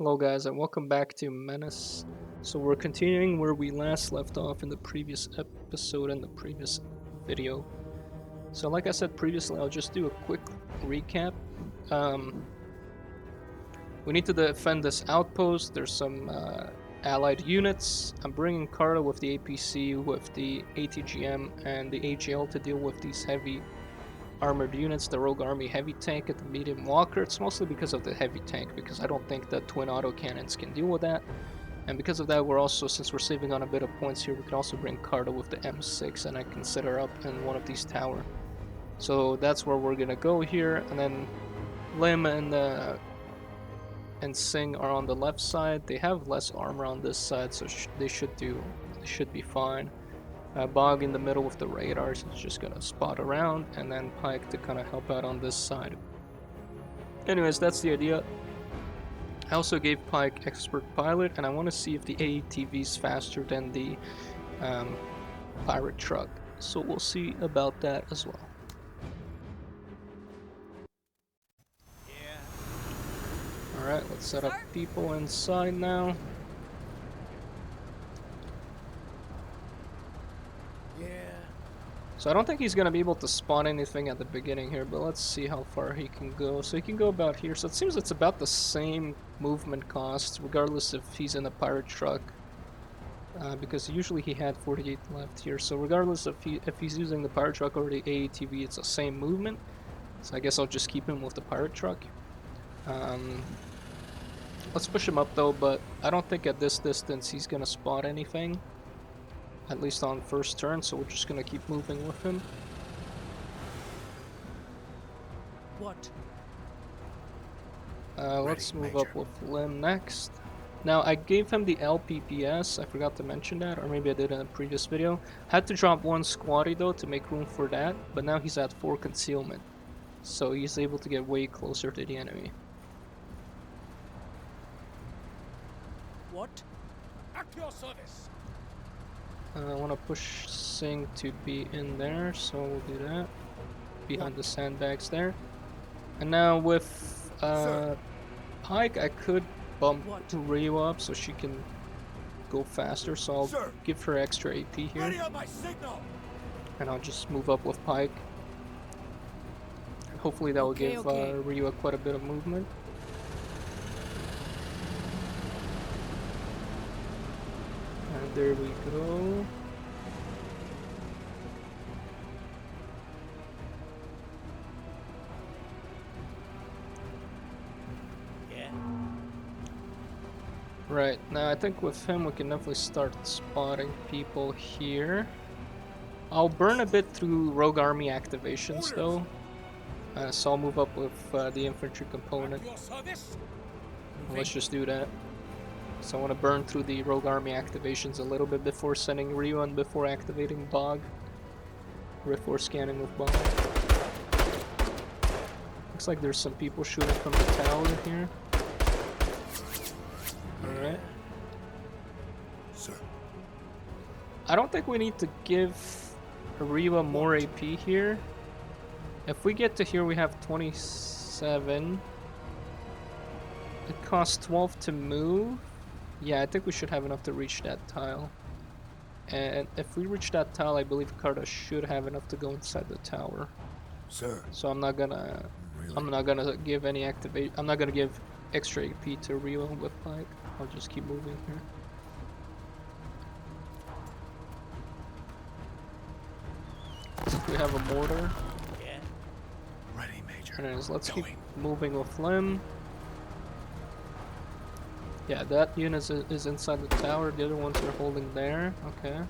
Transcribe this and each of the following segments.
Hello guys and welcome back to Menace. So we're continuing where we last left off in the previous episode and the previous video. So like I said previously, I'll just do a quick recap. We need to defend this outpost. There's some allied units. I'm bringing Carta with the APC, with the ATGM and the AGL to deal with these heavy armored units, the Rogue Army heavy tank and the medium walker. It's mostly because of the heavy tank, because I don't think the twin autocannons can deal with that. And because of that, we're also, since we're saving on a bit of points here, we can also bring Carta with the M6 and I can set her up in one of these towers. So that's where we're gonna go here, and then Lim and Singh are on the left side. They have less armor on this side, so they should be fine. Bog in the middle with the radars is just gonna spot around, and then Pike to kind of help out on this side. Anyways, that's the idea. I also gave Pike expert pilot, and I want to see if the ATV is faster than the pirate truck. So we'll see about that as well. Alright, let's set up people inside now. So I don't think he's going to be able to spawn anything at the beginning here, but let's see how far he can go. So he can go about here. So it seems it's about the same movement cost, regardless if he's in a pirate truck. Because usually he had 48 left here. So regardless if he's using the pirate truck or the ATV, it's the same movement. So I guess I'll just keep him with the pirate truck. Let's push him up though, but I don't think at this distance he's going to spot anything. At least on first turn, so we're just gonna keep moving with him. What? Let's move up with Lim next. Now I gave him the LPPS, I forgot to mention that, or maybe I did in a previous video. Had to drop one squatty though to make room for that, but now he's at 4 concealment. So he's able to get way closer to the enemy. What? At your service. I want to push Singh to be in there, so we'll do that. Behind the sandbags there. And now with Pike, I could bump Rio up so she can go faster, so I'll give her extra AP here. And I'll just move up with Pike. Hopefully that will give Rio quite a bit of movement. And there we go. Yeah. Right, now I think with him we can definitely start spotting people here. I'll burn a bit through Rogue Army activations though. So I'll move up with the infantry component. Let's just do that. So I want to burn through the Rogue Army activations a little bit before sending Ryu and before activating Bog. Before scanning with Bog. Looks like there's some people shooting from the tower here. Alright. Sir. I don't think we need to give Ryu more AP here. If we get to here we have 27. It costs 12 to move. Yeah, I think we should have enough to reach that tile. And if we reach that tile, I believe Carta should have enough to go inside the tower. Sir. So I'm not gonna give any activate. I'm not gonna give extra AP to Rio with Pike. I'll just keep moving here. So we have a mortar. Yeah. Ready, Major. And let's keep moving with Lim. Yeah, that unit is inside the tower, the other ones are holding there, okay.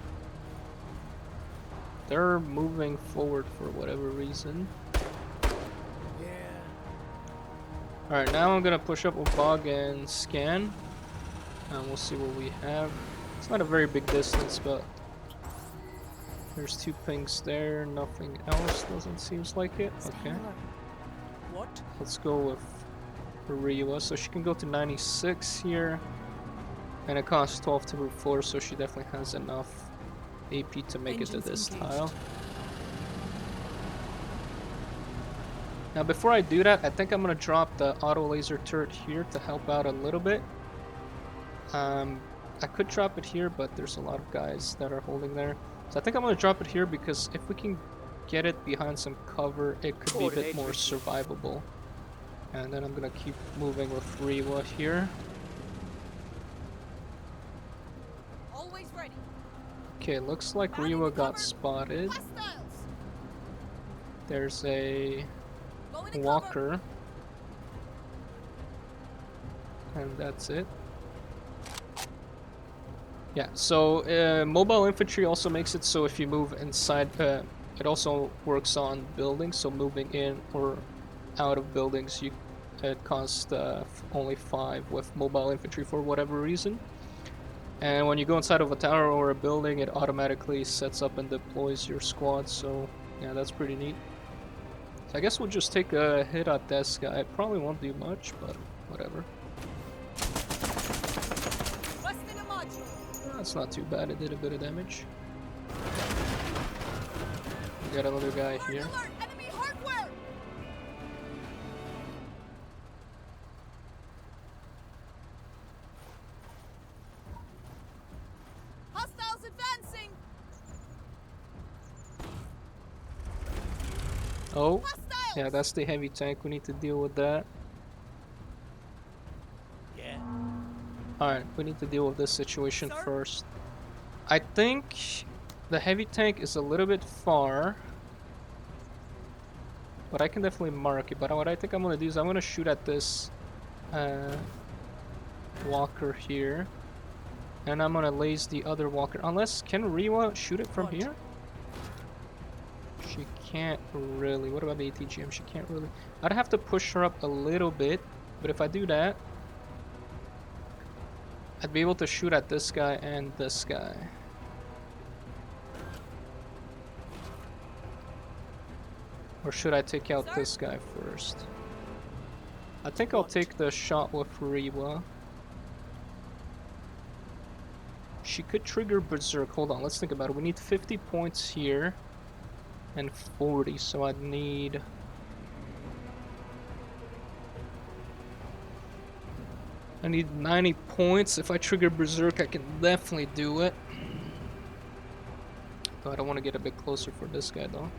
They're moving forward for whatever reason. Yeah. Alright, now I'm gonna push up with Bog and scan. And we'll see what we have. It's not a very big distance, but there's 2 pings there, nothing else doesn't seem like it. Okay. What? Let's go with Rio, so she can go to 96 here, and it costs 12 to move forward, so she definitely has enough AP to make it to this tile. Now before I do that, I think I'm gonna drop the auto laser turret here to help out a little bit. I could drop it here, but there's a lot of guys that are holding there. So I think I'm gonna drop it here because if we can get it behind some cover, it could be a bit more survivable. And then I'm gonna keep moving with Rewa here. Always ready. Okay, looks like Rewa got spotted. Hostiles. There's a Go into cover. walker. And that's it. Yeah, so mobile infantry also makes it so if you move inside, it also works on buildings, so moving in or out of buildings, it costs only 5 with mobile infantry for whatever reason. And when you go inside of a tower or a building, it automatically sets up and deploys your squad, so yeah, that's pretty neat. So I guess we'll just take a hit at this guy. It probably won't do much, but whatever. That's not too bad, it did a bit of damage. We got another guy here. Alert, enemy hardware. Hostiles advancing. Oh, Hostiles. yeah, that's the heavy tank. We need to deal with that. Yeah. Alright, we need to deal with this situation Sir? first. I think the heavy tank is a little bit far. But I can definitely mark it. But what I think I'm going to do is I'm going to shoot at this walker here. And I'm going to laze the other walker. Unless, can Rewa shoot it from here? She can't really. What about the ATGM? She can't really. I'd have to push her up a little bit. But if I do that, I'd be able to shoot at this guy and this guy. Or should I take out this guy first? I think I'll take the shot with Rewa. She could trigger Berserk. Hold on, let's think about it. We need 50 points here and 40, so I'd need... I need 90 points. If I trigger Berserk, I can definitely do it. But I want to get a bit closer for this guy, though.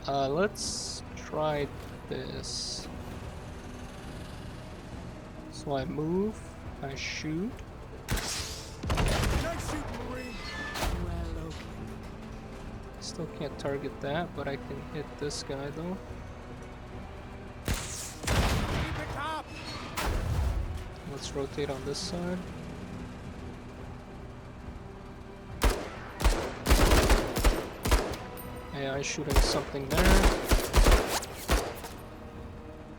Let's try this. So I move, I shoot. Nice shoot, Marine. Well, okay. Still can't target that, but I can hit this guy, though. Keep it up. Let's rotate on this side. AI shooting something there.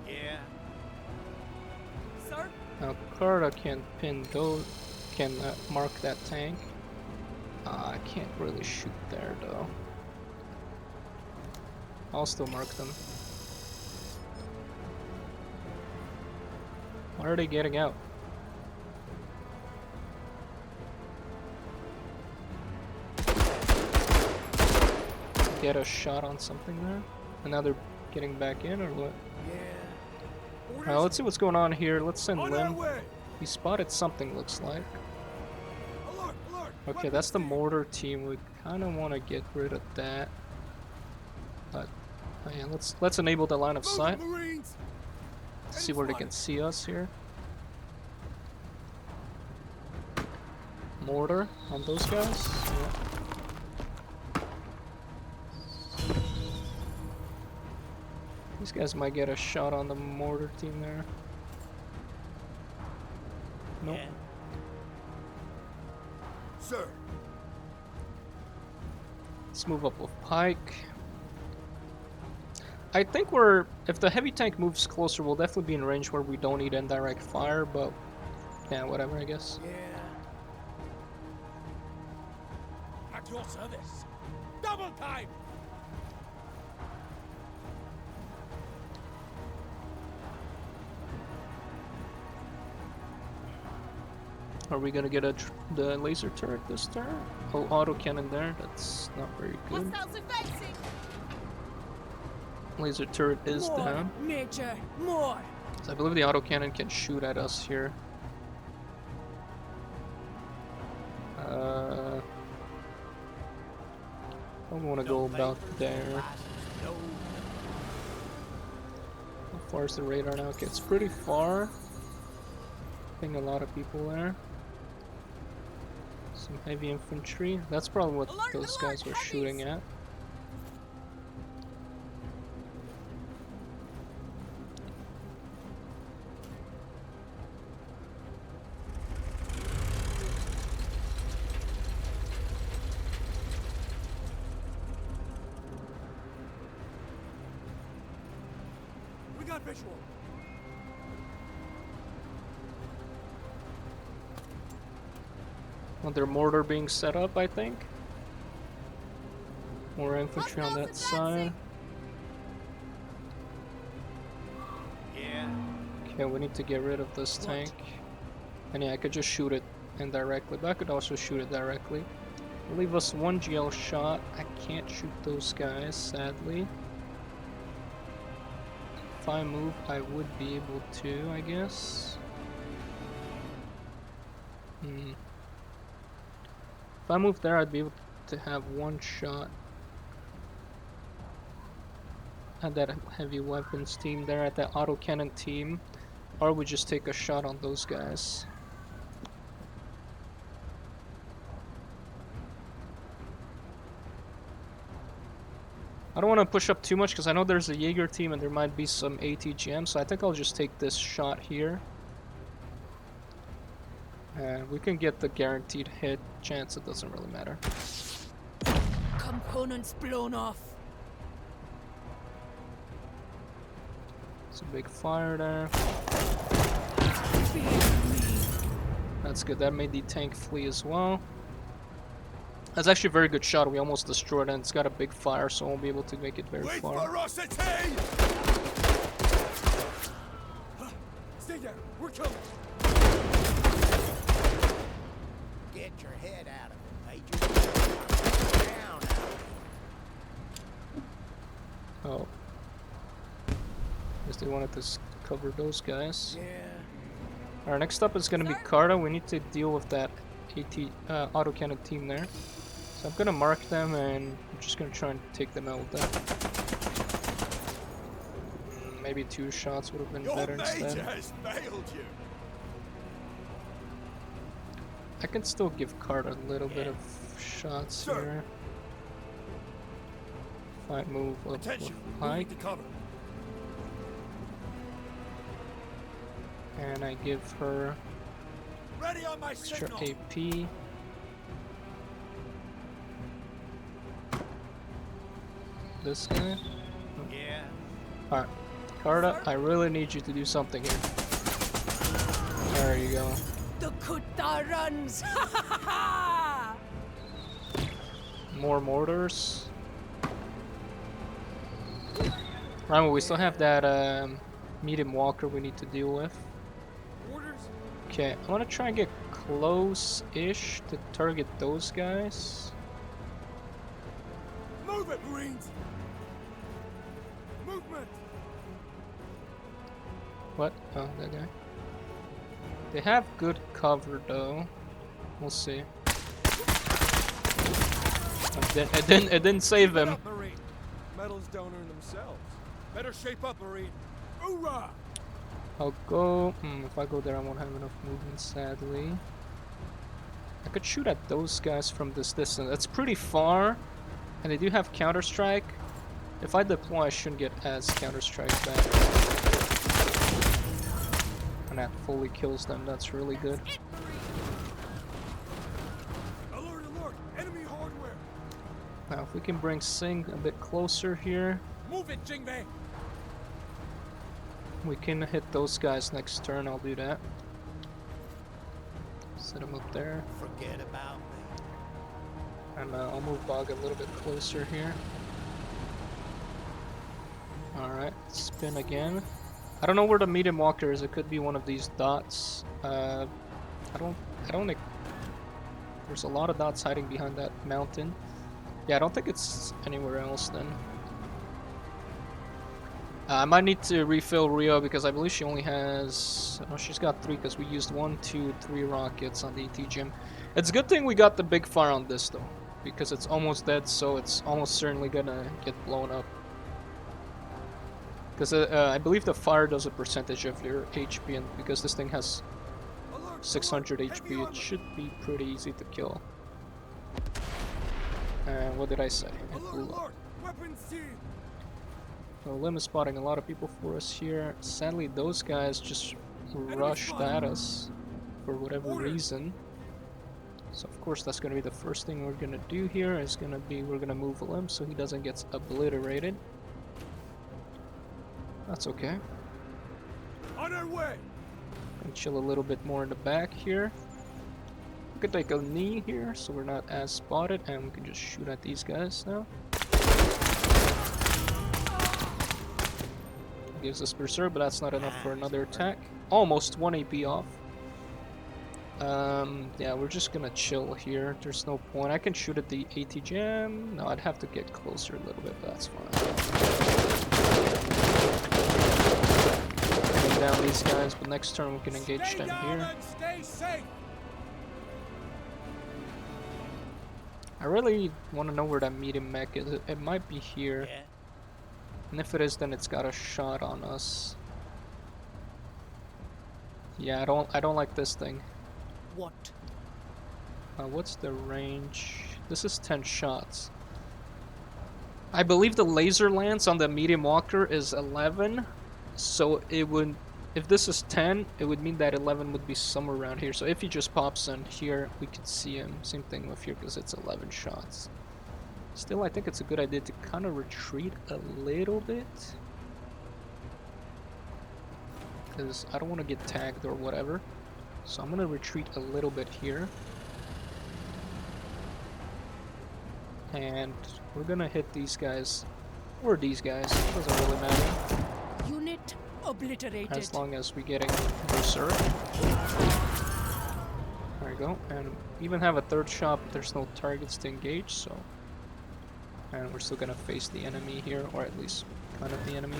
Yeah. Sir. Now Carta can pin those, can mark that tank. I can't really shoot there though. I'll still mark them. Why are they getting out? Get a shot on something there? And now they're getting back in, or what? Yeah. Alright, let's see what's going on here. Let's send On our Lim. way. He spotted something, looks like. Alert, alert. Okay, that's the mortar team. We kind of want to get rid of that. But, oh yeah, let's enable the line of Move, sight. Marines. See where they can see us here. Mortar on those guys. Yeah. These guys might get a shot on the mortar team there. Nope. Yeah. Sir. Let's move up with Pike. I think if the heavy tank moves closer, we'll definitely be in range where we don't need indirect fire, but yeah, whatever, I guess. Yeah. At your service. Double time. Are we gonna get the laser turret this turn? Oh, auto cannon there. That's not very good. Hostiles advancing. Laser turret is More, down. Major, more. So I believe the auto cannon can shoot at us here. I want to go about there. No. How far is the radar now? Okay, it's pretty far. I think a lot of people there. Some heavy infantry. That's probably what Alert, those alert, guys were heavies! shooting at. We got visual. Another mortar being set up, I think. More infantry on that Hostiles side. advancing! Yeah. Okay, we need to get rid of this tank. And yeah, I could just shoot it indirectly, but I could also shoot it directly. It'll leave us one GL shot. I can't shoot those guys, sadly. If I move, I would be able to, I guess. If I move there, I'd be able to have one shot at that heavy weapons team there, at that autocannon team. Or we just take a shot on those guys. I don't want to push up too much because I know there's a Jaeger team and there might be some ATGM, so I think I'll just take this shot here. We can get the guaranteed hit chance, it doesn't really matter. Components blown off. It's a big fire there. Fear me. That's good, that made the tank flee as well. That's actually a very good shot, we almost destroyed it, and it's got a big fire, so I won't be able to make it very Wait far. ferocity! Stay there. We're coming. Get your head out of it, Major. Down. Oh. Guess they wanted to cover those guys. Yeah. Alright, next up is gonna be Carta. We need to deal with that autocannon team there. So I'm gonna mark them and I'm just gonna try and take them out with that. Maybe 2 shots would have been Your better major instead. has failed you. I can still give Carta a little bit of shots Sir. here. If I move up with Attention. Pike, Moving to cover. and I give her Ready on my extra signal. AP. This guy. Yeah. Alright, Carta, I really need you to do something here. There you go. The Kuta runs. More mortars. Right, well, we still have that medium walker we need to deal with. Orders. Okay, I want to try and get close-ish to target those guys. Move it, Marines. Movement. What? Oh, that guy. They have good cover though. We'll see. It didn't save Keep it him. up, Marine. Medals don't earn themselves. Better shape up, Marine. Hoorah! I'll go. If I go there, I won't have enough movement, sadly. I could shoot at those guys from this distance. That's pretty far, and they do have counter-strike. If I deploy, I shouldn't get as counter-strike back. And that fully kills them. That's really good. Alert, alert! Enemy hardware. Now, if we can bring Singh a bit closer here, Move it, Jingbei. we can hit those guys next turn. I'll do that. Set them up there. Forget about me. And I'll move Bog a little bit closer here. Alright, spin again. I don't know where the medium walker is. It could be one of these dots. I don't. There's a lot of dots hiding behind that mountain. Yeah, I don't think it's anywhere else then. I might need to refill Rio because I believe she only has... Oh, she's got 3 because we used 1, 2, 3 rockets on the ATGM. It's a good thing we got the big fire on this though, because it's almost dead, so it's almost certainly gonna get blown up. Because I believe the fire does a percentage of your HP, and because this thing has 600 HP, it should be pretty easy to kill. And what did I say? It blew up. Weapons team! So Lim is spotting a lot of people for us here. Sadly, those guys just rushed at us for whatever reason. So of course that's going to be the first thing we're going to do here. Is going to be we're going to move Lim so he doesn't get obliterated. That's okay. On our way! And chill a little bit more in the back here. We could take a knee here so we're not as spotted, and we can just shoot at these guys now. Gives us Berserk, but that's not enough for another attack. Almost 1 AP off. Yeah, we're just gonna chill here. There's no point. I can shoot at the ATGM. No, I'd have to get closer a little bit, but that's fine. Take down these guys, but next turn we can engage them here. Stay safe. I really want to know where that medium mech is. It might be here. Yeah. And if it is, then it's got a shot on us. Yeah, I don't like this thing. What? What's the range? This is 10 shots. I believe the laser lance on the medium walker is 11. So it would, if this is 10, it would mean that 11 would be somewhere around here. So if he just pops in here, we could see him. Same thing with here because it's 11 shots. Still, I think it's a good idea to kind of retreat a little bit. Because I don't want to get tagged or whatever. So I'm going to retreat a little bit here. And we're going to hit these guys. Or these guys. It doesn't really matter. Unit obliterated. As long as we're getting Berserk. There we go. And we even have a third shot, but there's no targets to engage, so... And we're still gonna face the enemy here, or at least kind of the enemy.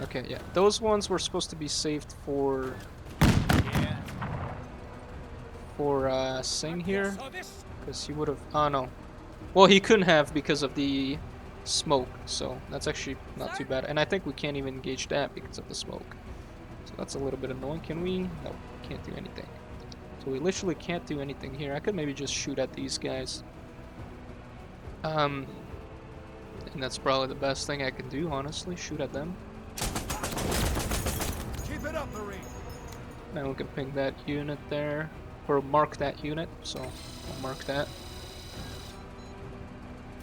Okay, yeah. Those ones were supposed to be saved for... Sing here. Because he would have... Oh, no. Well, he couldn't have because of the smoke, so that's actually not too bad. And I think we can't even engage that because of the smoke. So that's a little bit annoying. Can we? No, can't do anything. So we literally can't do anything here. I could maybe just shoot at these guys. And that's probably the best thing I can do, honestly. Shoot at them. Keep it up, Marine. Now we can ping that unit there. Or mark that unit, so I'll mark that.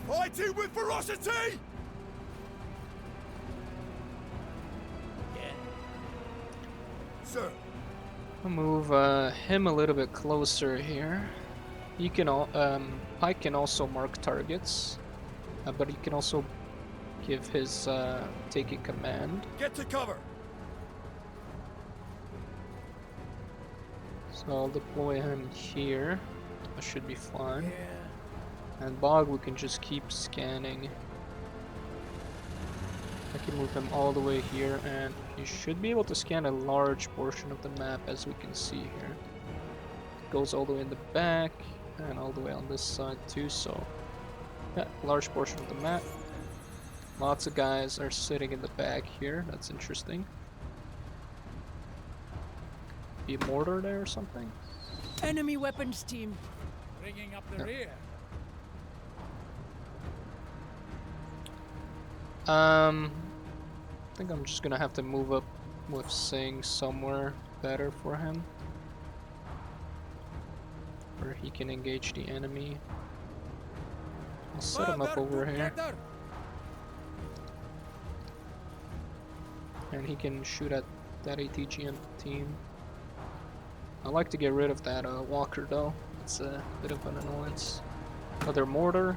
Fighting with ferocity! Yeah. Sir. I'll move him a little bit closer here. He can Pike can also mark targets, but he can also give his taking command. Get to cover. So I'll deploy him here. That should be fine. Yeah. And Bog, we can just keep scanning. I can move him all the way here, and you should be able to scan a large portion of the map, as we can see here. It goes all the way in the back, and all the way on this side too, so... Yeah, large portion of the map. Lots of guys are sitting in the back here, that's interesting. Be a mortar there or something? Enemy weapons team. Bringing up the No. rear. I think I'm just gonna have to move up with Sing somewhere better for him. Where he can engage the enemy. I'll set him up over here. And he can shoot at that ATGM team. I like to get rid of that walker though. It's a bit of an annoyance. Another mortar.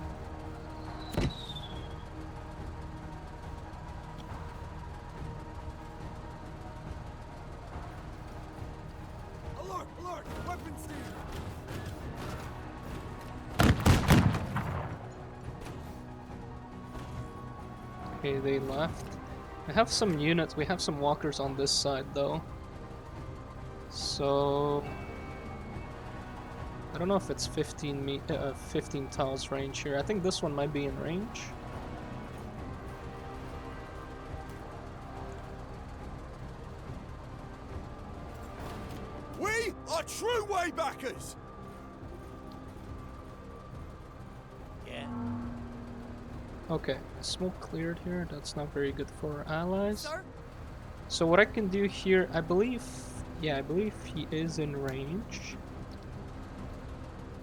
Alert! Alert! Weapons team! Okay, they left. I have some units. We have some walkers on this side though. So I don't know if it's 15 tiles range here. I think this one might be in range. We are true waybackers! Yeah. Okay, smoke cleared here. That's not very good for our allies. Sir? So what I can do here, I believe, yeah, I believe he is in range.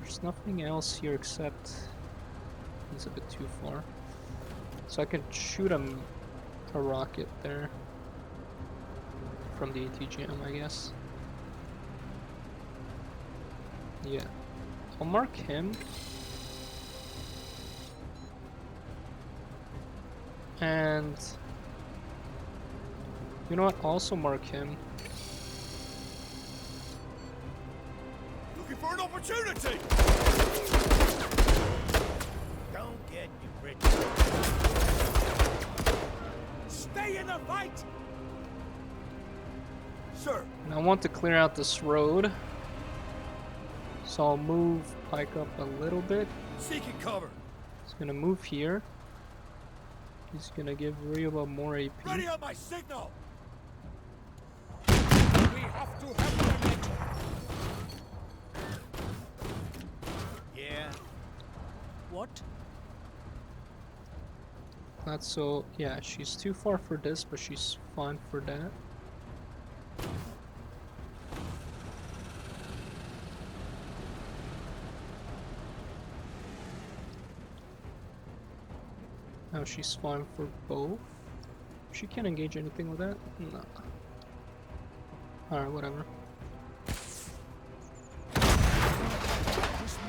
There's nothing else here except he's a bit too far. So I can shoot him a rocket there from the ATGM, I guess. Yeah, I'll mark him. And you know what? Also mark him. Looking for an opportunity! Don't get you, Bridget. Stay in the fight! Sir, And I want to clear out this road. So I'll move Pike up a little bit. seeking cover. He's gonna move here. He's gonna give Ryuba more AP. Ready on my signal! We have to have them. Yeah. What? That's so, yeah, she's too far for this, but she's fine for that. Now she's fine for both. She can't engage anything with that? No. Alright, whatever. This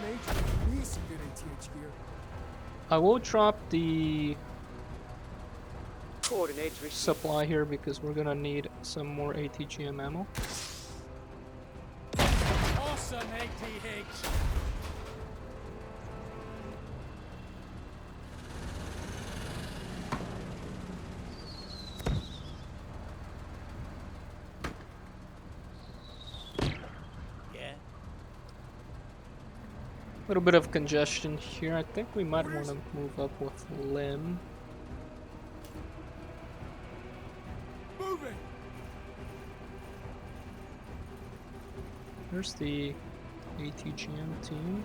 major needs some good ATH gear. I will drop the Coordinates received. supply here because we're gonna need some more ATGM ammo. Awesome, ATH. Yeah. A little bit of congestion here. I think we might want to move up with Lim. Moving! There's the ATGM team.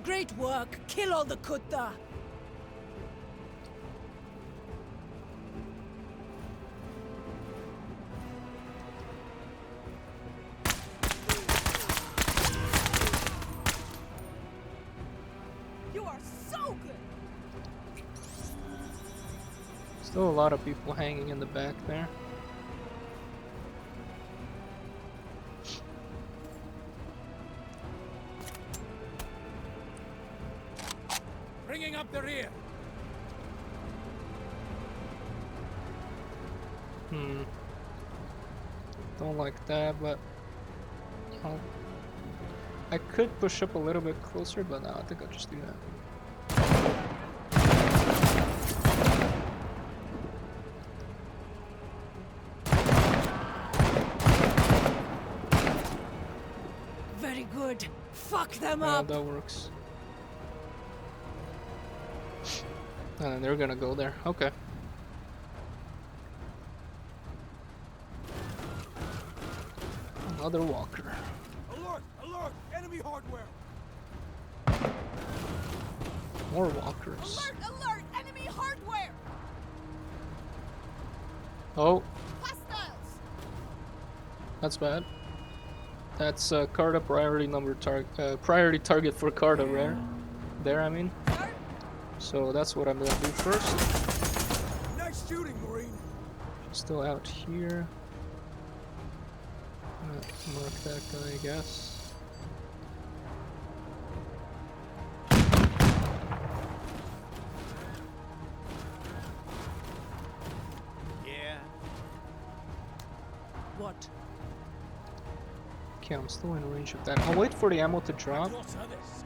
Great work. Kill all the Kutta. You are so good. Still a lot of people hanging in the back there. Bringing up the rear! Don't like that, but I could push up a little bit closer, but no, I think I'll just do that. Very good. Fuck them Yeah, up. that works. And they're gonna go there. Okay. Another walker. Alert! Alert! Enemy hardware! More walkers. Alert, alert! Enemy hardware! Oh, Hostiles! that's bad. That's Carta priority target for Carta rare. There, I mean. Sir? So that's what I'm gonna do first. Nice shooting, Marine! Still out here. Mark that guy, I guess. Yeah. What? Okay, I'm still in range of that. I'll wait for the ammo to drop. What's others?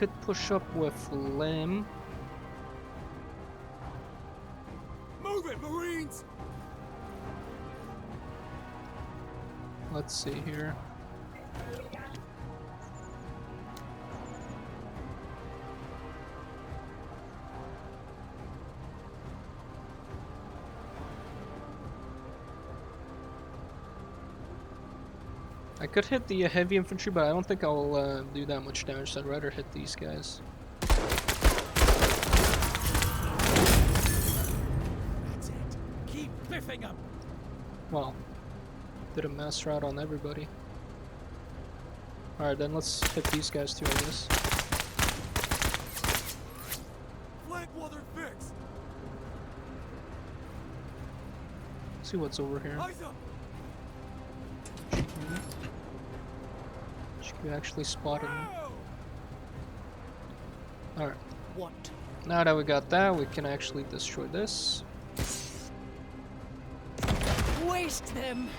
could push up with Lim. Move it, Marines! Let's see here. I could hit the heavy infantry, but I don't think I'll do that much damage, so I'd rather hit these guys. That's it. Keep biffing them! Well, did a mass rout on everybody. Alright, then let's hit these guys too, I guess. Flank while they're fixed! See what's over here. Eyes up! HQ actually spotted me. Whoa! Alright, What? now that we got that, we can actually destroy this. Waste them!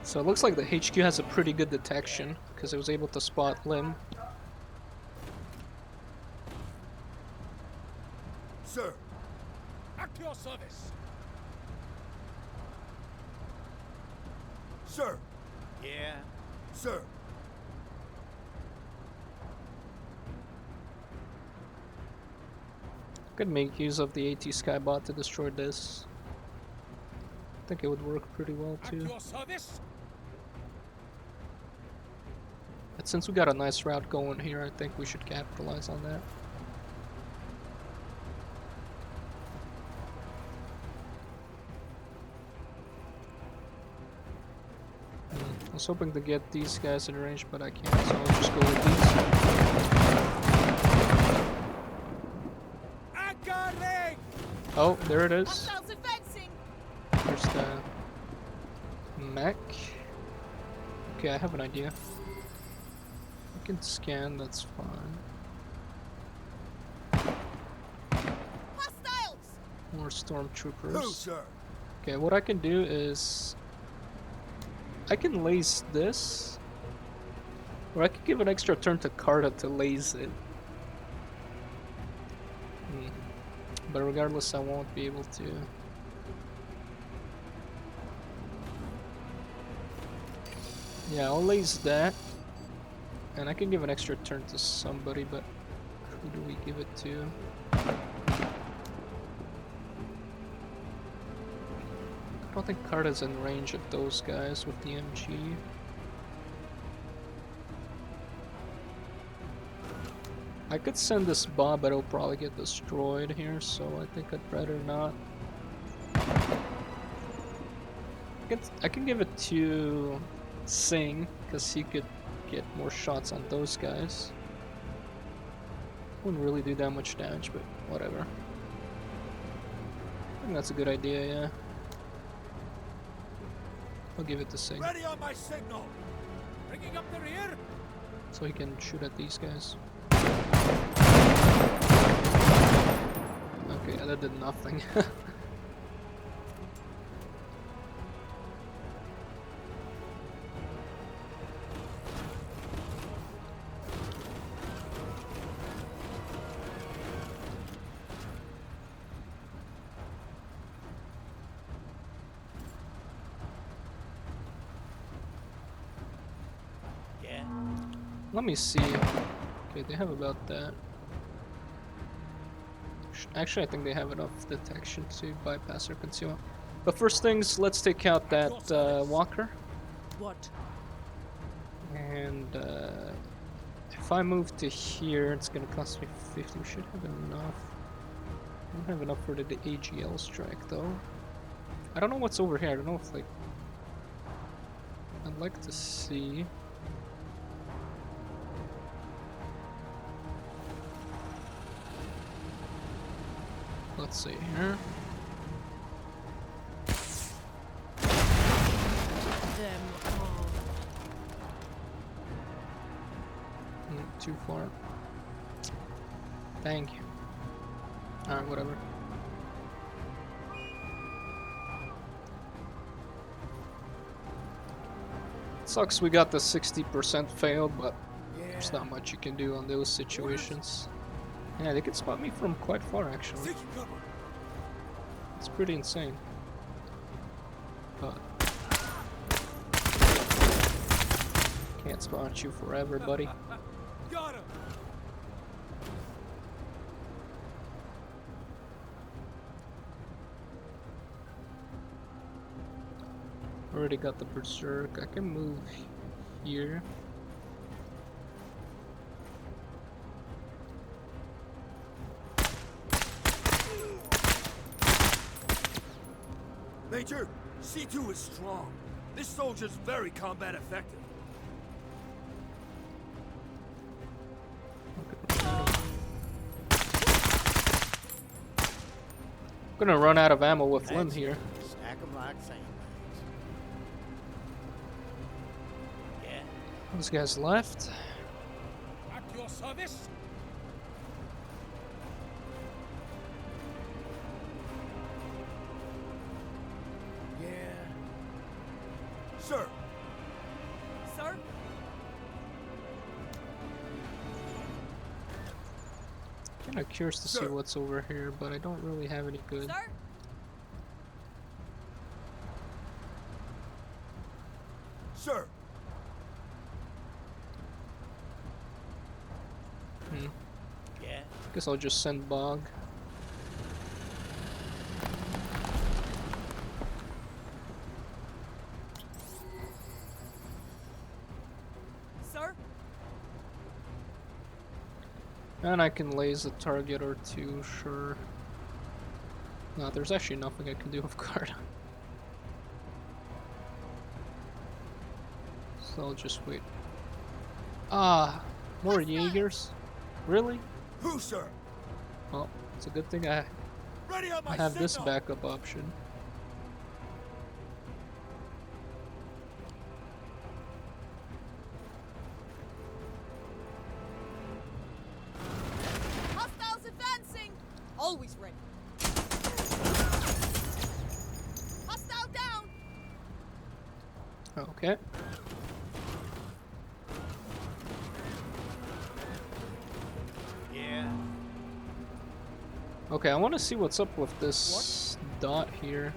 So it looks like the HQ has a pretty good detection, because it was able to spot Lim. Sir! At your service! Sir! Yeah. Sir! Could make use of the AT Skybot to destroy this. I think it would work pretty well At too. your service! But since we got a nice route going here, I think we should capitalize on that. I was hoping to get these guys in range, but I can't, so I'll just go with these. Anchoring! Oh, there it is. Hostiles advancing! There's the mech. Okay, I have an idea. I can scan, that's fine. Hostiles! More Who, stormtroopers. sir? Okay, what I can do is I can laze this, or I could give an extra turn to Carta to laze it. But regardless, I won't be able to. Yeah, I'll laze that, and I can give an extra turn to somebody, but who do we give it to? I don't think Carta's in range of those guys with the MG. I could send this Bob, but it'll probably get destroyed here, so I think I'd rather not. I can give it to Singh, because he could get more shots on those guys. Wouldn't really do that much damage, but whatever. I think that's a good idea, yeah. I'll give it to Singh, Ready on my signal! Bringing up the rear! so he can shoot at these guys. Okay, that did nothing. Yeah. Let me see. Okay, they have about that. Actually, I think they have enough detection to bypass their concealment. But first things, let's take out that walker. What? And if I move to here, it's gonna cost me 50. We should have enough. I don't have enough for the AGL strike though. I don't know what's over here. I don't know if like. I'd like to see. Let's see here. Them all. too far. Thank you. Alright, whatever. Sucks we got the 60% failed, but there's not much you can do on those situations. Yeah, they can spot me from quite far, actually. Taking cover. It's pretty insane. But can't spot you forever, buddy. Got him. Already got the berserk. I can move here. Major, C2 is strong. This soldier's very combat effective. I'm gonna run out of ammo with Lim here. Stack 'em like sandbags. Yeah. Those guys left. At your service. Yeah. Sir. Sir? Kinda curious to see Sir. what's over here, but I don't really have any good. Sir? Sir. Yeah. Guess I'll just send Bog. Sir? And I can laze a target or two, sure. No, there's actually nothing I can do with Carta. So I'll just wait. Ah, more Jaegers? Really? Who, sir? Well, it's a good thing I Ready on my have this signal. backup option. Hostiles advancing! Always ready. Hostile down! Okay. Yeah. Okay, I want to see what's up with this dot here.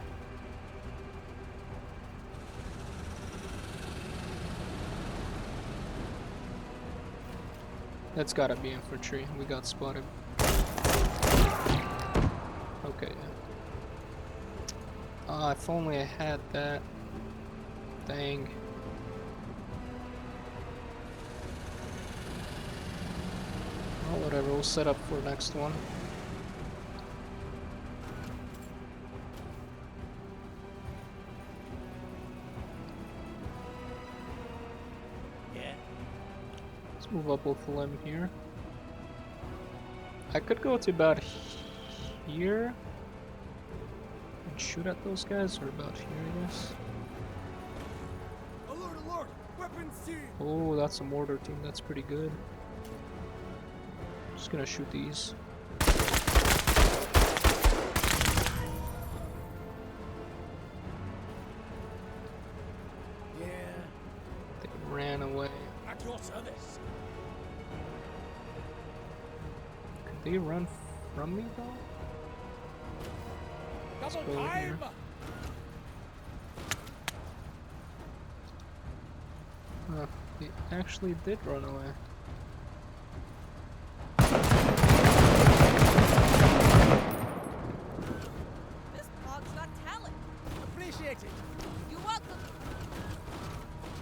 That's gotta be infantry. We got spotted. Okay. If only I had that. Dang. Well, whatever. We'll set up for next one. Yeah. Let's move up with Lim here. I could go to about here and shoot at those guys, or about here, I guess. Alert, alert! Weapons seized! Oh, that's a mortar team. That's pretty good. Just gonna shoot these. Yeah. They ran away. At your service. Could they run from me though? Double go here. time! They actually did run away. This Bog's got talent. Appreciate it. You're welcome.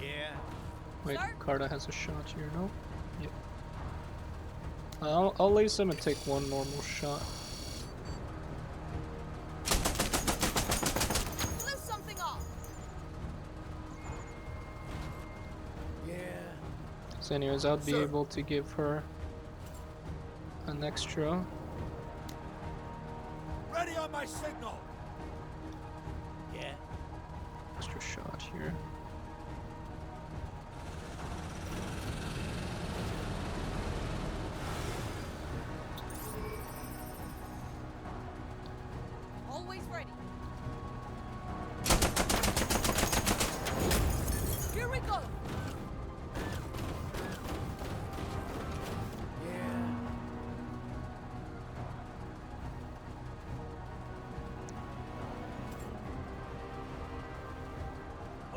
Yeah. Wait, Sir? Carta has a shot here, no? Yep. I'll lace him and take one normal shot. Blew something off. Yeah. So anyways, I'll be Sir. able to give her an extra. Ready on my signal. Yeah. Extra shot here.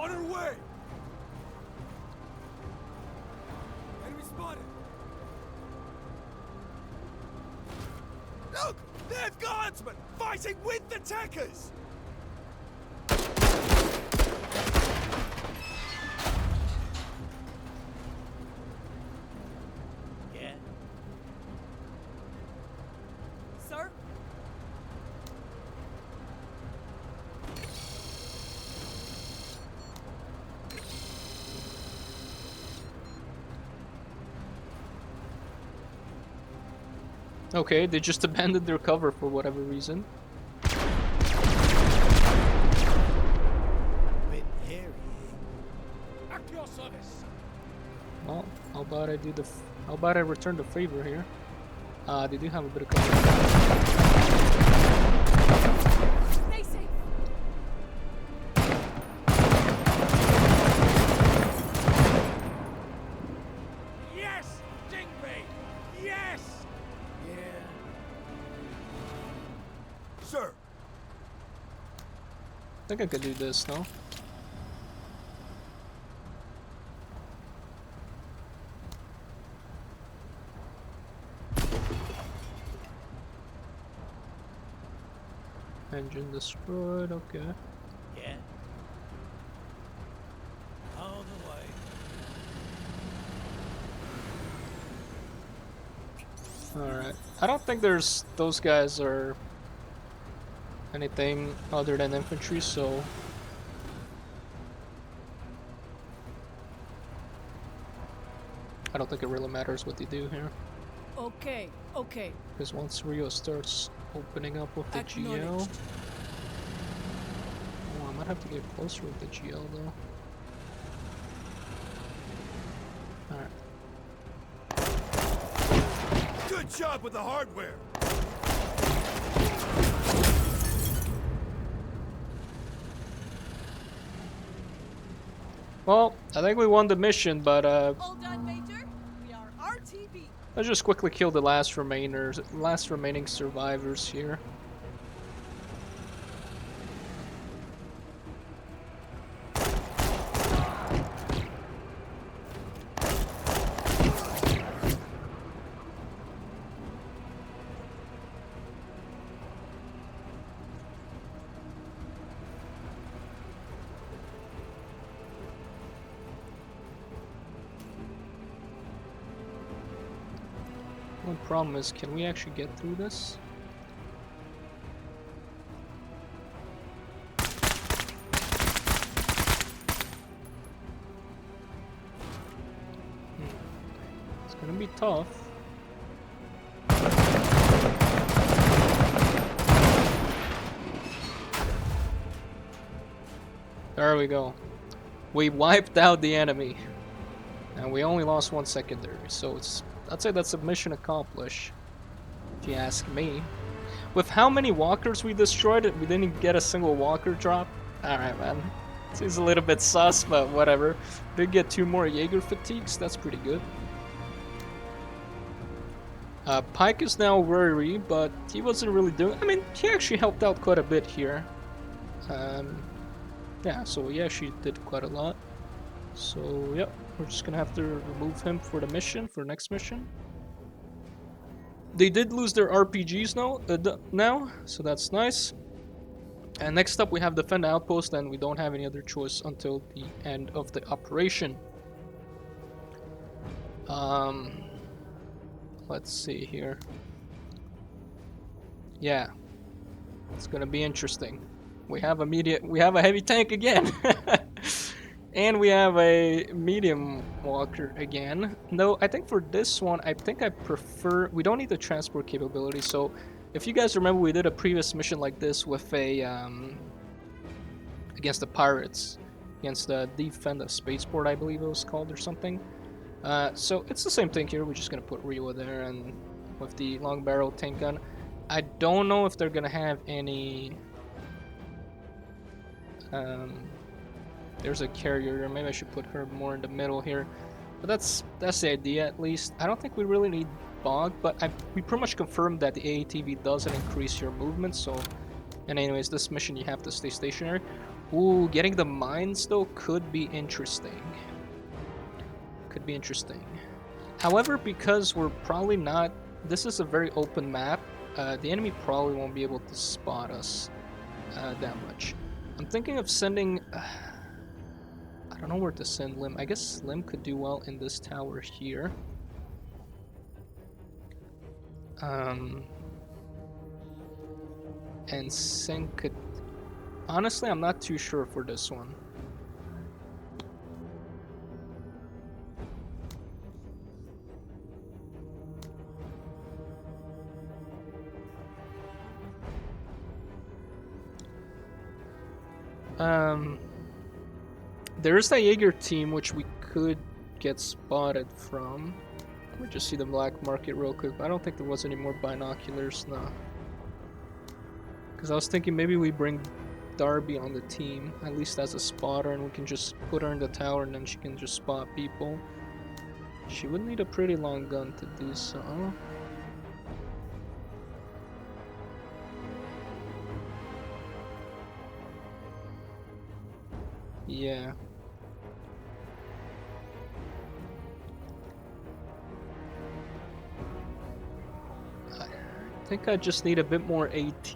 On her way! Enemy spotted! Look! They're guardsmen fighting with the Techers! Yeah? Sir? Okay, they just abandoned their cover for whatever reason. Bit hairy, At your service! Well, how about I do the? How about I return the favor here? They do have a bit of cover. Stay safe. Yes! Stingray! Yes! Yeah. Sir! I think I could do this, no? Engine destroyed, okay. Yeah? All the way. Alright. I don't think those guys are anything other than infantry, so I don't think it really matters what they do here. Okay, okay. Because once Rio starts opening up with the GL, Acknowledged. oh, I might have to get closer with the GL though. Alright. Good job with the hardware! Well, I think we won the mission, but All done, Major. We are RTB. let's just quickly kill the last remaining survivors here. One problem is, can we actually get through this? It's gonna be tough. There we go. We wiped out the enemy. And we only lost one secondary, so I'd say that's a mission accomplished, if you ask me. With how many walkers we destroyed, we didn't get a single walker drop. Alright, man. Seems a little bit sus, but whatever. Did get 2 more Jaeger fatigues, that's pretty good. Pike is now worried, but he wasn't really doing... I mean, he actually helped out quite a bit here. Yeah, so he actually did quite a lot. So, yep, we're just gonna have to remove him for the mission, for next mission. They did lose their RPGs now, so that's nice. And next up we have defend the outpost, and we don't have any other choice until the end of the operation. Let's see here. Yeah, it's gonna be interesting. We have a heavy tank again. And we have a medium walker again. No, I think for this one, I think I prefer... We don't need the transport capability, so... If you guys remember, we did a previous mission like this with a... against the pirates. Against the Defend the Spaceport, I believe it was called, or something. So it's the same thing here. We're just gonna put Rio there, and with the long barrel tank gun. I don't know if they're gonna have any... There's a carrier, maybe I should put her more in the middle here. But that's the idea, at least. I don't think we really need Bog, but we pretty much confirmed that the AATV doesn't increase your movement, so... And anyways, this mission you have to stay stationary. Ooh, getting the mines though could be interesting. Could be interesting. However, because we're probably not... This is a very open map, the enemy probably won't be able to spot us that much. I'm thinking of sending... I don't know where to send Lim. I guess Slim could do well in this tower here. And Sen could... Honestly, I'm not too sure for this one. There's the Jaeger team, which we could get spotted from. Let me just see the black market real quick. I don't think there was any more binoculars, no. Because I was thinking maybe we bring Darby on the team, at least as a spotter, and we can just put her in the tower and then she can just spot people. She would need a pretty long gun to do so. Yeah. I think I just need a bit more AT.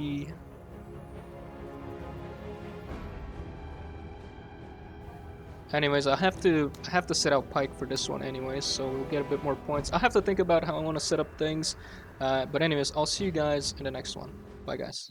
Anyways, I have to set out Pike for this one anyways, so we'll get a bit more points. I have to think about how I want to set up things. But anyways, I'll see you guys in the next one. Bye guys.